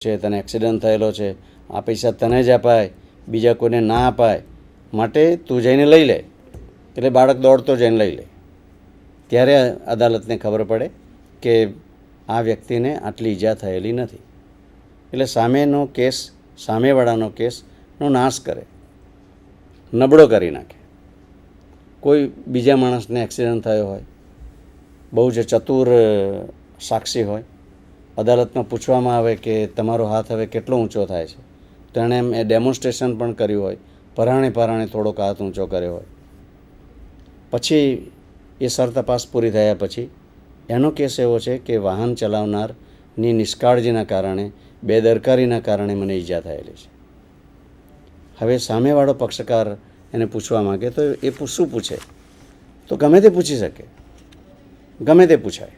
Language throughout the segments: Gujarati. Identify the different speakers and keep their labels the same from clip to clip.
Speaker 1: છે, તને એક્સિડન્ટ થયેલો છે, આ પૈસા તને જ અપાય, બીજા કોઈને ના અપાય, માટે તું જઈને લઈ લે. એટલે બાળક દોડતો જઈને લઈ લે. ત્યારે અદાલતને ખબર પડે કે આ વ્યક્તિને આટલી ઈજા થયેલી નથી. એટલે સામેનો કેસ, સામેવાળાનો કેસનો નાશ કરે, નબળો કરી નાખે. કોઈ બીજા માણસને એક્સિડન્ટ થયો હોય, બહુ જ ચતુર સાક્ષી હોય, અદાલતમાં પૂછવામાં આવે કે તમારો હાથ હવે કેટલો ઊંચો થાય છે, તો એણે એમ ડેમોન્સ્ટ્રેશન પણ કર્યું હોય, પરાણે થોડોક હાથ ઊંચો કર્યો હોય. પછી એ સરતપાસ પૂરી થયા પછી એનો કેસ એવો છે કે વાહન ચલાવનારની નિષ્કાળજીના કારણે, બેદરકારીના કારણે મને ઈજા થયેલી છે. હવે સામેવાળો પક્ષકાર એને પૂછવા માગે તો એ શું પૂછે? તો ગમે તે પૂછી શકે, ગમે તે પૂછાય.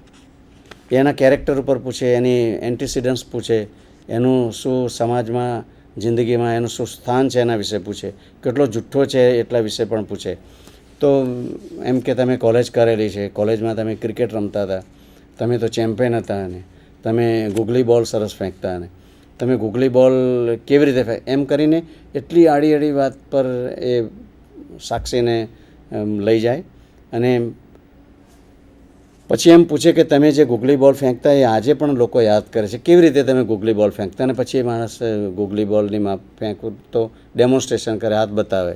Speaker 1: એના કેરેક્ટર ઉપર પૂછે, એની એન્ટીસિડન્ટ્સ પૂછે, એનું શું સમાજમાં, જિંદગીમાં એનું શું સ્થાન છે એના વિશે પૂછે, કેટલો જુઠ્ઠો છે એટલા વિશે પણ પૂછે. તો એમ કે તમે કોલેજ કરેલી છે, કોલેજમાં તમે ક્રિકેટ રમતા હતા, તમે તો ચેમ્પિયન હતા, અને તમે ગુગલી બોલ સરસ ફેંકતા, અને તમે ગુગલી બોલ કેવી રીતે એમ કરીને એટલી આડી વાત પર એ સાક્ષીને લઈ જાય. અને પછી એમ પૂછે કે તમે જે ગુગલી બોલ ફેંકતા એ આજે પણ લોકો યાદ કરે છે, કેવી રીતે તમે ગુગલી બોલ ફેંકતા? અને પછી એ માણસ ગુગલી બોલની માપ ફેંકવું તો ડેમોન્સ્ટ્રેશન કરે, હાથ બતાવે,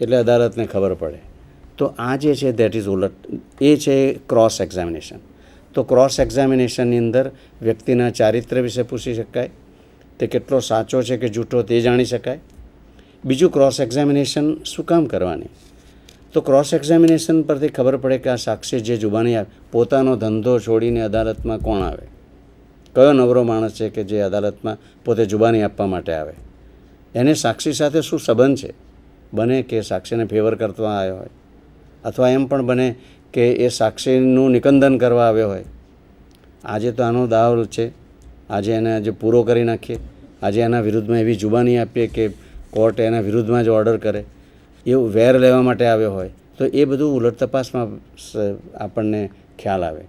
Speaker 1: એટલે અદાલતને ખબર પડે. તો આ જે છે દેટ ઇઝ ઉલટ, એ છે ક્રોસ એક્ઝામિનેશન. તો ક્રોસ એક્ઝામિનેશનની અંદર વ્યક્તિના ચારિત્ર્ય વિશે પૂછી શકાય, તે કેટલો સાચો છે કે જૂઠો તે જાણી શકાય. બીજું, ક્રોસ એક્ઝામિનેશન શું કામ કરવાની? તો ક્રોસ એક્ઝામિનેશન પરથી ખબર પડે કે આ સાક્ષી જે જુબાની આવે, પોતાનો ધંધો છોડીને અદાલતમાં કોણ આવે, કયો નવરો માણસ છે કે જે અદાલતમાં પોતે જુબાની આપવા માટે આવે, એને સાક્ષી સાથે શું સંબંધ છે. બને કે સાક્ષીને ફેવર કરતો આવ્યો હોય, અથવા એમ પણ બને કે એ સાક્ષીનું નિકંદન કરવા આવ્યો હોય. આજે તો આનો દાવ છે, આજે એને જે પૂરો કરી નાખીએ, આજે એના વિરુદ્ધમાં એવી જુબાની આપીએ કે કોર્ટ એના વિરુદ્ધમાં જ ઓર્ડર કરે, એવું વેર લેવા માટે આવ્યો હોય, તો એ બધું ઉલટ તપાસમાં આપણને ખ્યાલ આવે.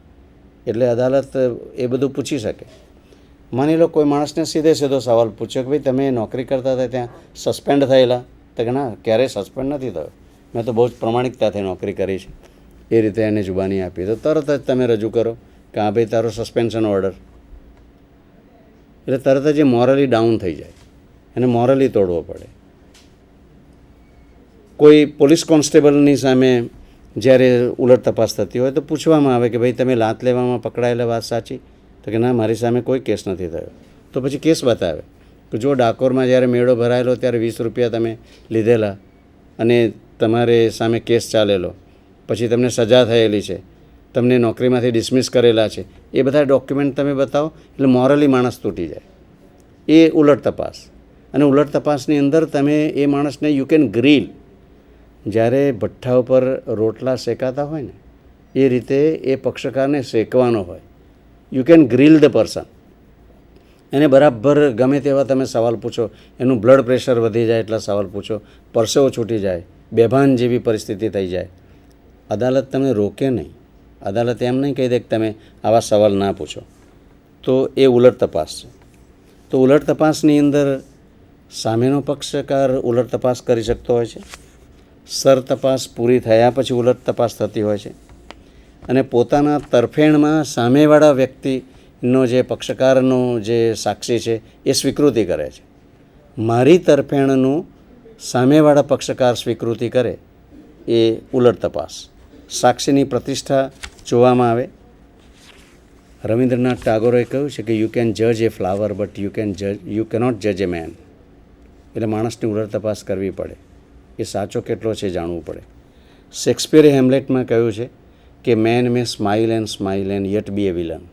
Speaker 1: એટલે અદાલત એ બધું પૂછી શકે. માની લો કોઈ માણસને સીધો સવાલ પૂછ્યો કે ભાઈ તમે નોકરી કરતા હતા ત્યાં સસ્પેન્ડ થયેલા? તો કે ના, ક્યારેય સસ્પેન્ડ નથી થયો, મેં તો બહુ જ પ્રમાણિકતાથી નોકરી કરી છે. એ રીતે એને જુબાની આપી તો તરત જ તમે રજૂ કરો કે હા ભાઈ તારો સસ્પેન્શન ઓર્ડર. એટલે તરત જ એ મોરલી ડાઉન થઈ જાય, એને મોરલી તોડવો પડે. કોઈ પોલીસ કોન્સ્ટેબલની સામે જ્યારે ઉલટ તપાસ થતી હોય તો પૂછવામાં આવે કે ભાઈ તમે લાત લેવામાં પકડાયેલા વાત સાચી? તો કે ના, મારી સામે કોઈ કેસ નથી થયો. તો પછી કેસ બતાવે કે જો ડાકોરમાં જ્યારે મેળો ભરાયેલો ત્યારે 20 રૂપિયા તમે લીધેલા અને તમારે સામે કેસ ચાલેલો, પછી તમને સજા થયેલી છે, તમને નોકરીમાંથી ડિસમિસ કરેલા છે, એ બધા ડોક્યુમેન્ટ તમે બતાવો. એટલે મોરલી માણસ તૂટી જાય. એ ઉલટ તપાસ. અને ઉલટ તપાસની અંદર તમે એ માણસને યુ કેન ગ્રીલ. જ્યારે ભઠ્ઠા ઉપર રોટલા શેકાતા હોય ને એ રીતે એ પક્ષકારને શેકવાનો હોય. You can grill the person. એને બરાબર ગમે તેવા તમે સવાલ પૂછો, એનું બ્લડ પ્રેશર વધી જાય એટલા સવાલ પૂછો, પરસેવો છૂટી જાય, બેભાન જેવી પરિસ્થિતિ થઈ જાય. અદાલત તમને રોકે નહીં. અદાલત એમ નહીં કહી દે કે તમે આવા સવાલ ના પૂછો. તો એ ઉલટ તપાસ છે. તો ઉલટ તપાસની અંદર સામેનો પક્ષકાર ઉલટ તપાસ કરી શકતો હોય છે. સર તપાસ પૂરી થયા પછી ઉલટ તપાસ થતી હોય છે. અને પોતાના તરફેણમાં સામેવાળા વ્યક્તિનો જે પક્ષકારનો જે સાક્ષી છે એ સ્વીકૃતિ કરે છે. મારી તરફેણનું સામેવાળા પક્ષકાર સ્વીકૃતિ કરે એ ઉલટ તપાસ. સાક્ષીની પ્રતિષ્ઠા જોવામાં આવે. રવિન્દ્રનાથ ટાગોરે કહ્યું છે કે યુ કેન જજ એ ફ્લાવર બટ યુ કેનોટ જજ એ મેન. એટલે માણસની ઉલટ તપાસ કરવી પડે, એ સાચો કેટલો છે જાણવું પડે. શેક્સપિયરે હેમ્લેટમાં કહ્યું છે કે man may smile and yet be a villain.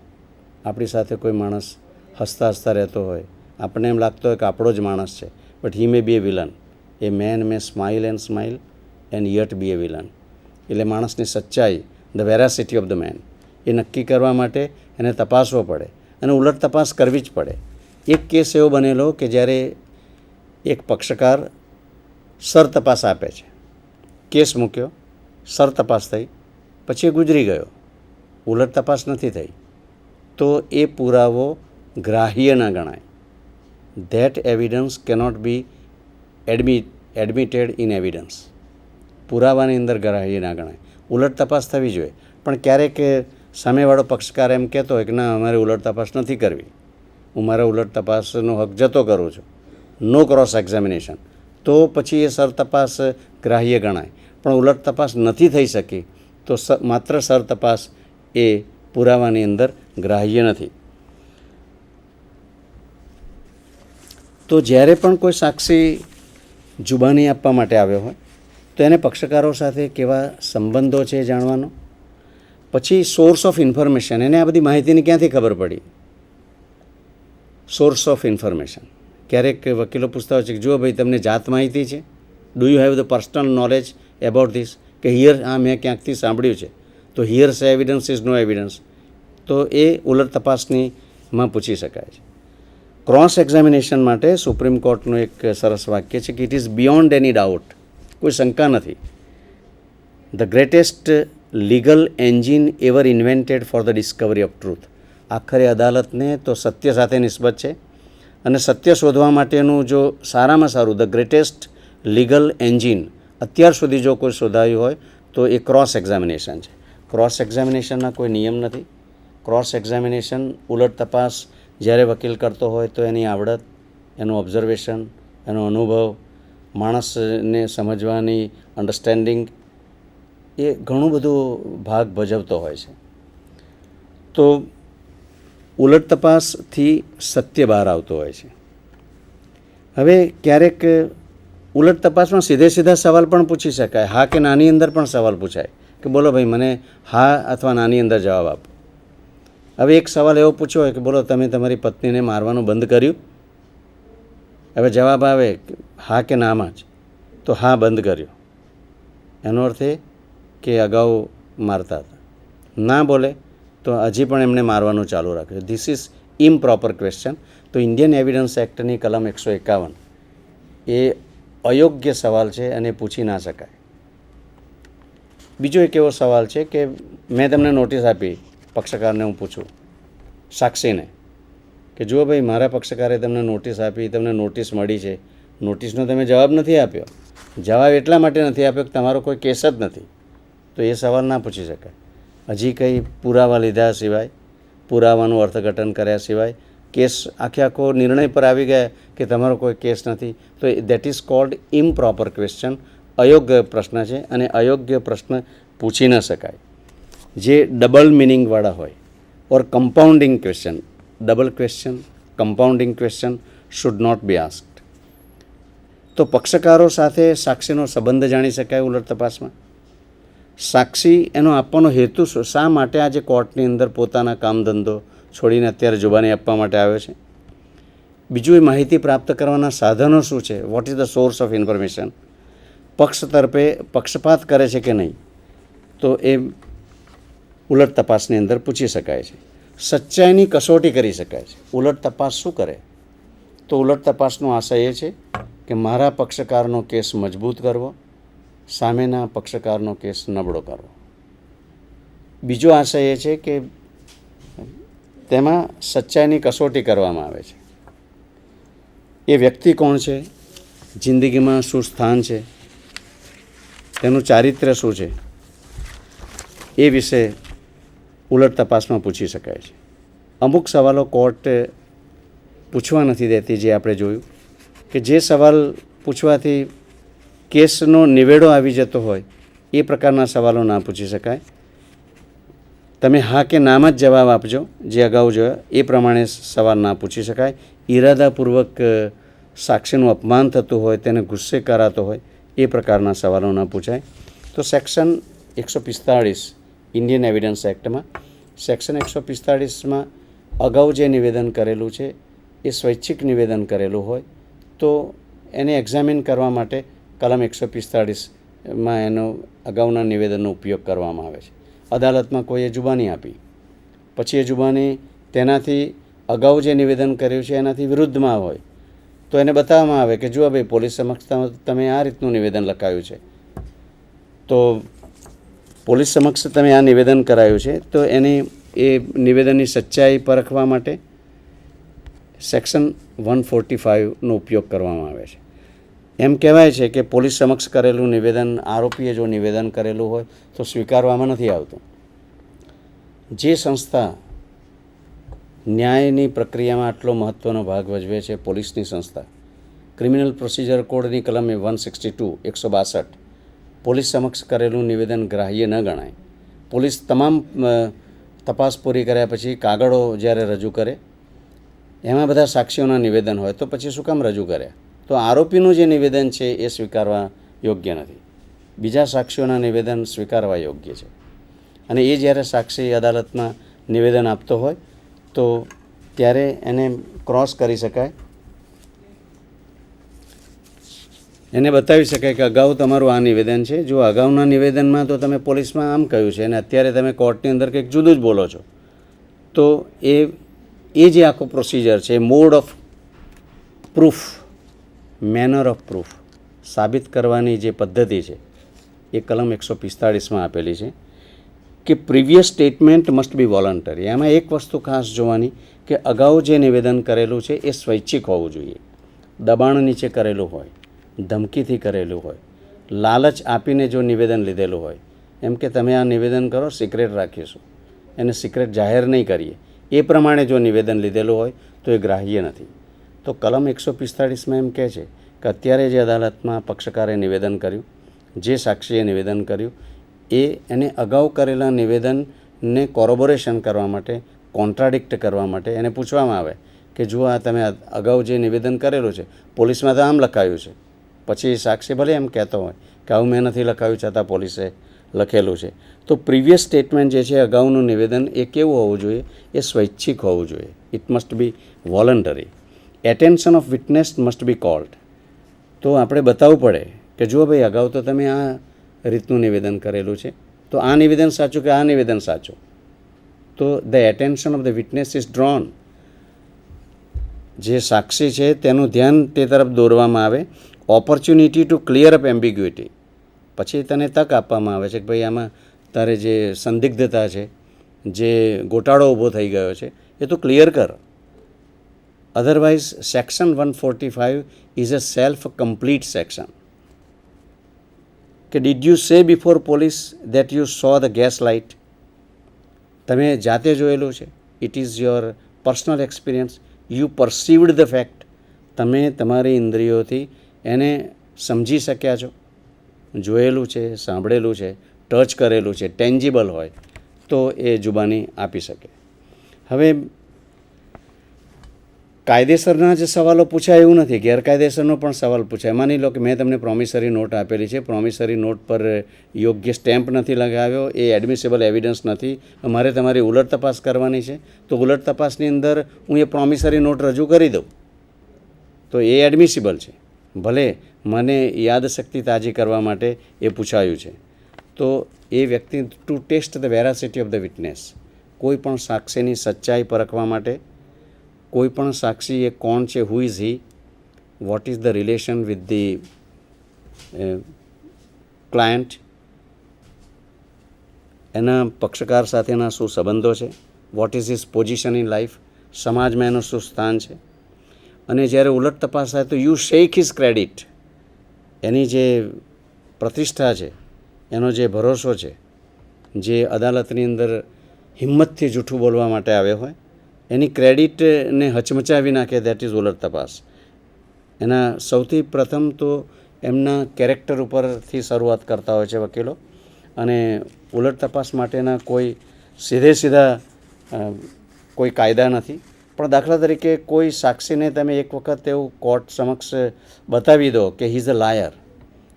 Speaker 1: આપણી સાથે કોઈ માણસ હસતા રહેતો હોય, આપણને એમ લાગતો હોય કે આપણો જ માણસ છે, but he may be a villain. A man may smile and yet be a villain. એટલે માણસની સચ્ચાઈ, the veracity of the man, એ નક્કી કરવા માટે એને તપાસવો પડે અને ઉલટ તપાસ કરવી જ પડે. એક કેસ એવો બનેલો કે જ્યારે એક પક્ષકાર સર તપાસ આપે છે, કેસ મૂક્યો, સર તપાસ થઈ, પછી એ ગુજરી ગયો, ઉલટ તપાસ નથી થઈ, તો એ પુરાવો ગ્રાહ્ય ના ગણાય. That evidence cannot be admitted in evidence. પુરાવાની અંદર ગ્રાહ્ય ના ગણાય. ઉલટ તપાસ થવી જોઈએ, પણ ક્યારેક સામેવાળો પક્ષકાર એમ કહેતો હોય કે ના, અમારે ઉલટ તપાસ નથી કરવી, હું મારા ઉલટ તપાસનો હક જતો કરું છું, નો ક્રોસ એક્ઝામિનેશન, તો પછી એ સર તપાસ ગ્રાહ્ય ગણાય. પણ ઉલટ તપાસ નથી થઈ શકી તો માત્ર સર તપાસ એ પુરાવાની અંદર ગ્રાહ્ય નથી. તો જ્યારે પણ કોઈ સાક્ષી જુબાની આપવા માટે આવ્યો હોય તો એને પક્ષકારો સાથે કેવા સંબંધો છે જાણવાનો. પછી સોર્સ ઓફ ઇન્ફોર્મેશન, એને આ બધી માહિતીની ક્યાંથી ખબર પડી? Source of information. ક્યારેક વકીલો પૂછતા હોય છે કે જુઓ ભાઈ, તમને જાત માહિતી છે, do you have the personal knowledge about this, કે હિયર આ મેં ક્યાંકથી સાંભળ્યું છે, તો હિયર સે એવિડન્સ ઇઝ નો એવિડન્સ. તો એ ઉલટ તપાસનીમાં પૂછી શકાય છે. ક્રોસ એક્ઝામિનેશન માટે સુપ્રીમ કોર્ટનું એક સરસ વાક્ય છે કે it is beyond any doubt, કોઈ શંકા નથી. The greatest legal engine ever invented for the Discovery of truth. આખરે અદાલતને તો સત્ય સાથે નિસ્બત છે, અને સત્ય શોધવા માટેનું જો સારામાં સારું ધ ગ્રેટેસ્ટ લીગલ એન્જિન અત્યાર સુધી જો કોઈ શોધાયું હોય તો એ ક્રોસ એક્ઝામિનેશન છે. ક્રોસ એક્ઝામિનેશનના કોઈ નિયમ નથી. ક્રોસ એક્ઝામિનેશન, ઉલટ તપાસ જ્યારે વકીલ કરતો હોય તો એની આવડત, એનું ઓબ્ઝર્વેશન, એનો અનુભવ, માણસને સમજવાની અન્ડરસ્ટેન્ડિંગ, એ ઘણું બધું ભાગ ભજવતો હોય છે. તો ઉલટ તપાસથી સત્ય બહાર આવતો હોય છે. હવે ક્યારેક ઉલટ તપાસમાં સીધા સવાલ પણ પૂછી શકાય. હા કે નાની અંદર પણ સવાલ પૂછાય કે બોલો ભાઈ, મને હા અથવા નાની અંદર જવાબ આપો. હવે એક સવાલ એવો પૂછ્યો હોય કે બોલો, તમે તમારી પત્નીને મારવાનું બંધ કર્યું? હવે જવાબ આવે હા કે નામાં જ, તો હા, બંધ કર્યો. એનો અર્થ એ કે અગાઉ મારતા હતા. ના બોલે તો હજી પણ એમને મારવાનું ચાલુ રાખ્યું. This is improper question. તો ઇન્ડિયન એવિડન્સ એક્ટની કલમ 151 એ અયોગ્ય સવાલ છે અને પૂછી ના શકાય. બીજો એક એવો સવાલ છે કે મેં તમને નોટિસ આપી, પક્ષકારને હું પૂછું, સાક્ષીને, કે જુઓ ભાઈ, મારા પક્ષકારે તમને નોટિસ આપી, તમને નોટિસ મળી છે, નોટિસનો તમે જવાબ નથી આપ્યો. જવાબ એટલા માટે નથી આપ્યો કે તમારો કોઈ કેસ જ નથી. તો એ સવાલ ના પૂછી શકાય. હજી કંઈ પુરાવા લીધા સિવાય, પુરાવાનું અર્થઘટન કર્યા સિવાય કેસ આખો નિર્ણય પર આવી ગયા કે તમારો કોઈ કેસ નથી, તો that is called improper question. અયોગ્ય પ્રશ્ન છે અને અયોગ્ય પ્રશ્ન પૂછી ન શકાય. જે ડબલ મિનિંગવાળા હોય or compounding question, double question, compounding question should not be asked. તો પક્ષકારો સાથે સાક્ષીનો સંબંધ જાણી શકાય ઉલટ તપાસમાં. સાક્ષી એનો આપવાનો હેતુ શું? શા માટે આજે કોર્ટની અંદર પોતાના કામ ધંધો છોડીને અત્યારે જુબાની આપવા માટે આવ્યો છે? બીજું, એ માહિતી પ્રાપ્ત કરવાના સાધનો શું છે? What is the source of information? પક્ષ તરફે પક્ષપાત કરે છે કે નહીં? તો એ ઉલટ તપાસની અંદર પૂછી શકાય છે. સચ્ચાઈની કસોટી કરી શકાય છે. ઉલટ તપાસ શું કરે? તો ઉલટ તપાસનો આશય એ છે કે મારા પક્ષકારનો કેસ મજબૂત કરવો, સામેના પક્ષકારનો કેસ નબળો કરવો. બીજો આશય એ છે કે તેમાં સચ્ચાઈની કસોટી કરવામાં આવે છે. એ વ્યક્તિ કોણ છે, જિંદગીમાં શું સ્થાન છે, તેનું ચારિત્ર્ય શું છે, એ વિશે ઉલટ તપાસમાં પૂછી શકાય છે. અમુક સવાલો કોર્ટ પૂછવા નથી દેતી, જે આપણે જોયું કે જે સવાલ પૂછવાથી કેસનો નિવેડો આવી જતો હોય એ પ્રકારના સવાલો ના પૂછી શકાય. તમે હા કે નામાં જ જવાબ આપજો, જે અગાઉ જોયા એ પ્રમાણે સવાલ ના પૂછી શકાય. ઈરાદાપૂર્વક સાક્ષીનું અપમાન થતું હોય, તેને ગુસ્સે કરાતો હોય એ પ્રકારના સવાલો ના પૂછાય. તો સેક્શન 145 ઇન્ડિયન એવિડન્સ એક્ટમાં, સેક્શન 145માં અગાઉ જે નિવેદન કરેલું છે એ સ્વૈચ્છિક નિવેદન કરેલું હોય તો એને એક્ઝામિન કરવા માટે કલમ 145માં એનો અગાઉના નિવેદનનો ઉપયોગ કરવામાં આવે છે. અદાલતમાં કોઈએ જુબાની આપી, પછી એ જુબાની તેનાથી અગાઉ જે નિવેદન કર્યું છે એનાથી વિરુદ્ધમાં હોય તો એને બતાવવામાં આવે કે જુઓ ભાઈ, પોલીસ સમક્ષ તમે આ રીતનું નિવેદન લખાયું છે, તો પોલીસ સમક્ષ તમે આ નિવેદન કરાયું છે, તો એની એ નિવેદનની સચ્ચાઈ પરખવા માટે સેક્શન 145નો ઉપયોગ કરવામાં આવે છે. એમ કહેવાય છે કે પોલીસ સમક્ષ કરેલું નિવેદન આરોપીએ જો નિવેદન કરેલું હોય તો સ્વીકારવામાં નથી આવતું. જે સંસ્થા ન્યાયની પ્રક્રિયામાં આટલો મહત્ત્વનો ભાગ ભજવે છે, પોલીસની સંસ્થા, ક્રિમિનલ પ્રોસિજર કોડની કલમ 162 162 પોલીસ સમક્ષ કરેલું નિવેદન ગ્રાહ્ય ન ગણાય. પોલીસ તમામ તપાસ પૂરી કર્યા પછી કાગળો જ્યારે રજૂ કરે એમાં બધા સાક્ષીઓના નિવેદન હોય તો પછી શું કામ રજૂ કર્યા? તો આરોપીનું જે નિવેદન છે એ સ્વીકારવા યોગ્ય નથી, બીજા સાક્ષીઓના નિવેદન સ્વીકારવા યોગ્ય છે. અને એ જ્યારે સાક્ષી અદાલતમાં નિવેદન આપતો હોય તો ત્યારે એને ક્રોસ કરી શકાય, એને બતાવી શકાય કે અગાઉ તમારું આ નિવેદન છે, જો અગાઉના નિવેદનમાં તો તમે પોલીસમાં આમ કહ્યું છે અને અત્યારે તમે કોર્ટની અંદર કંઈક જુદું જ બોલો છો, તો એ જે આખો પ્રોસિજર છે, mode of proof, manner of proof, સાબિત કરવાની જે પદ્ધતિ છે એ કલમ 145માં આપેલી છે કે previous statement must be voluntary. એમાં એક વસ્તુ ખાસ જોવાની કે અગાઉ જે નિવેદન કરેલું છે એ સ્વૈચ્છિક હોવું જોઈએ. દબાણ નીચે કરેલું હોય, ધમકીથી કરેલું હોય, લાલચ આપીને જો નિવેદન લીધેલું હોય, એમ કે તમે આ નિવેદન કરો, સિક્રેટ રાખીશું, એને સિક્રેટ જાહેર નહીં કરીએ, એ પ્રમાણે જો નિવેદન લીધેલું હોય તો એ ગ્રાહ્ય નથી. તો કલમ 145માં એમ કહે છે કે અત્યારે જે અદાલતમાં પક્ષકારે નિવેદન કર્યું, જે સાક્ષીએ નિવેદન કર્યું, એને અગાઉ કરેલા નિવેદનને કોરોબોરેશન કરવા માટે, કોન્ટ્રાડિક્ટ કરવા માટે એને પૂછવામાં આવે કે જુઓ આ તમે અગાઉ જે નિવેદન કરેલું છે, પોલીસમાં તો આમ લખાયું છે, પછી સાક્ષી ભલે એમ કહેતો હોય કે આવું મેં નથી લખાયું છતાં પોલીસે લખેલું છે. તો પ્રીવિયસ સ્ટેટમેન્ટ જે છે, અગાઉનું નિવેદન, એ કેવું હોવું જોઈએ? એ સ્વૈચ્છિક હોવું જોઈએ. It must be voluntary. Attention of witness must be cold. તો આપણે બતાવવું પડે કે જુઓ ભાઈ અગાઉ તો તમે આ રીતનું નિવેદન કરેલું છે, તો આ નિવેદન સાચું કે આ નિવેદન સાચું? તો the attention of the witness is drawn. જે સાક્ષી છે તેનું ધ્યાન તે તરફ દોરવામાં આવે. Opportunity to clear up ambiguity. પછી તને તક આપવામાં આવે છે કે ભાઈ આમાં તારે જે સંદિગ્ધતા છે, જે ગોટાળો ઊભો થઈ ગયો છે, એ તો ક્લિયર કર. Otherwise section 145 is a self complete section. કે did you say before police that you saw the gas light? તમે જાતે જોયેલું છે. It is your personal experience. You perceived the fact. તમે તમારી ઇન્દ્રિયોથી એને સમજી શક્યા છો, જોયેલું છે, સાંભળેલું છે, ટચ કરેલું છે, ટેન્જિબલ હોય તો એ જુબાની આપી શકે. હવે કાયદેસરના જ સવાલો પૂછાય એવું નથી, ગેરકાયદેસરનો પણ સવાલ પૂછાય. માની લો કે મેં તમને પ્રોમિસરી નોટ આપેલી છે, પ્રોમિસરી નોટ પર યોગ્ય સ્ટેમ્પ નથી લગાવ્યો, એ એડમિસિબલ એવિડન્સ નથી, મારે તમારી ઉલટ તપાસ કરવાની છે, તો ઉલટ તપાસની અંદર હું એ પ્રોમિસરી નોટ રજૂ કરી દઉં તો એ એડમિસિબલ છે, ભલે મને યાદશક્તિ તાજી કરવા માટે એ પૂછાયું છે. તો એ વ્યક્તિ to test the veracity of the witness, કોઈ પણ સાક્ષીની સચ્ચાઈ પરખવા માટે, કોઈ પણ સાક્ષી એ કોણ છે, who is he, what is the relation with the client, એના પક્ષકાર સાથેના શું સંબંધો છે, what is his position in life, સમાજમાં એનું શું સ્થાન છે. અને જ્યારે ઉલટ તપાસ થાય તો યુ શેક હિઝ ક્રેડિટ, એની જે પ્રતિષ્ઠા છે, એનો જે ભરોસો છે, જે અદાલતની અંદર હિંમતથી જૂઠું બોલવા માટે આવ્યો હોય, એની ક્રેડિટને હચમચાવી નાખે, દેટ ઇઝ ઉલટ તપાસ. એના સૌથી પ્રથમ તો એમના કેરેક્ટર ઉપરથી શરૂઆત કરતા હોય છે વકીલો, અને ઉલટ તપાસ માટેના કોઈ સીધા કોઈ કાયદા નથી. પણ દાખલા તરીકે કોઈ સાક્ષીને તમે એક વખત એવું કોર્ટ સમક્ષ બતાવી દો કે હી ઇઝ અ લાયર,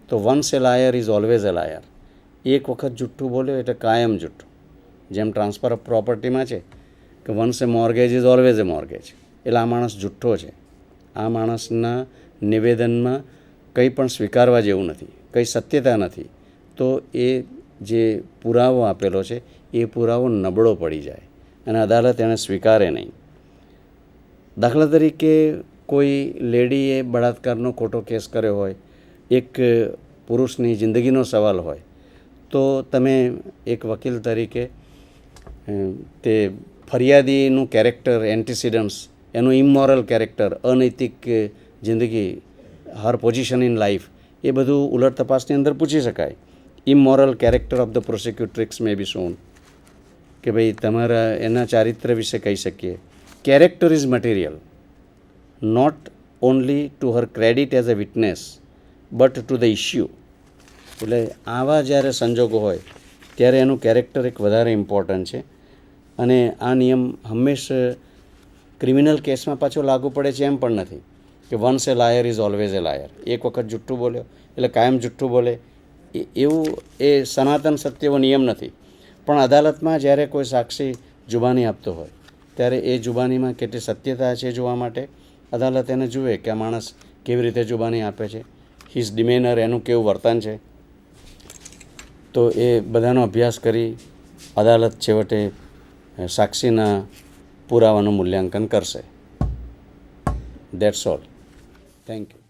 Speaker 1: તો once A liar is always a liar. એક વખત જુઠ્ઠું બોલ્યો એટલે કાયમ જુઠ્ઠું. જેમ ટ્રાન્સફર ઓફ પ્રોપર્ટીમાં છે કે once A mortgage is always A mortgage. એટલે આ માણસ જુઠ્ઠો છે, આ માણસના નિવેદનમાં કંઈ પણ સ્વીકારવા જેવું નથી, કંઈ સત્યતા નથી. તો એ જે પુરાવો આપેલો છે એ પુરાવો નબળો પડી જાય અને અદાલત એને સ્વીકારે નહીં. દાખલા તરીકે કોઈ લેડીએ બળાત્કારનો ખોટો કેસ કર્યો હોય, એક પુરુષની જિંદગીનો સવાલ હોય, તો તમે એક વકીલ તરીકે તે ફરિયાદીનું કેરેક્ટર, એન્ટિસિડન્ટ્સ એનું ઇમોરલ કેરેક્ટર, અનૈતિક જિંદગી, હર પોઝિશન ઇન લાઈફ, એ બધું ઉલટ તપાસની અંદર પૂછી શકાય. Immoral character of the prosecutrix may be shown, કે ભાઈ તમારા એના ચારિત્ર વિશે કહી શકીએ. Character is material, not only to her credit as a witness but to the issue. એટલે આવા જ્યારે સંજોગો હોય ત્યારે એનું કેરેક્ટર એક વધારે ઇમ્પોર્ટન્ટ છે. અને આ નિયમ હંમેશા ક્રિમિનલ કેસમાં પાછો લાગુ પડે છે એમ પણ નથી કે once A liar is always A liar. એક વખત જુઠ્ઠું બોલ્યો એટલે કાયમ જુઠ્ઠું બોલે એવું એ સનાતન સત્ય એવો નિયમ નથી. પણ અદાલતમાં જ્યારે કોઈ સાક્ષી જુબાની આપતો હોય ત્યારે એ જુબાનીમાં કેટલી સત્યતા છે જોવા માટે અદાલત એને જુએ કે આ માણસ કેવી રીતે જુબાની આપે છે, હિઝ ડિમેનર, એનું કેવું વર્તન છે. તો એ બધાનો અભ્યાસ કરી અદાલત છેવટે સાક્ષીના પુરાવાનું મૂલ્યાંકન કરશે. That's all. Thank you.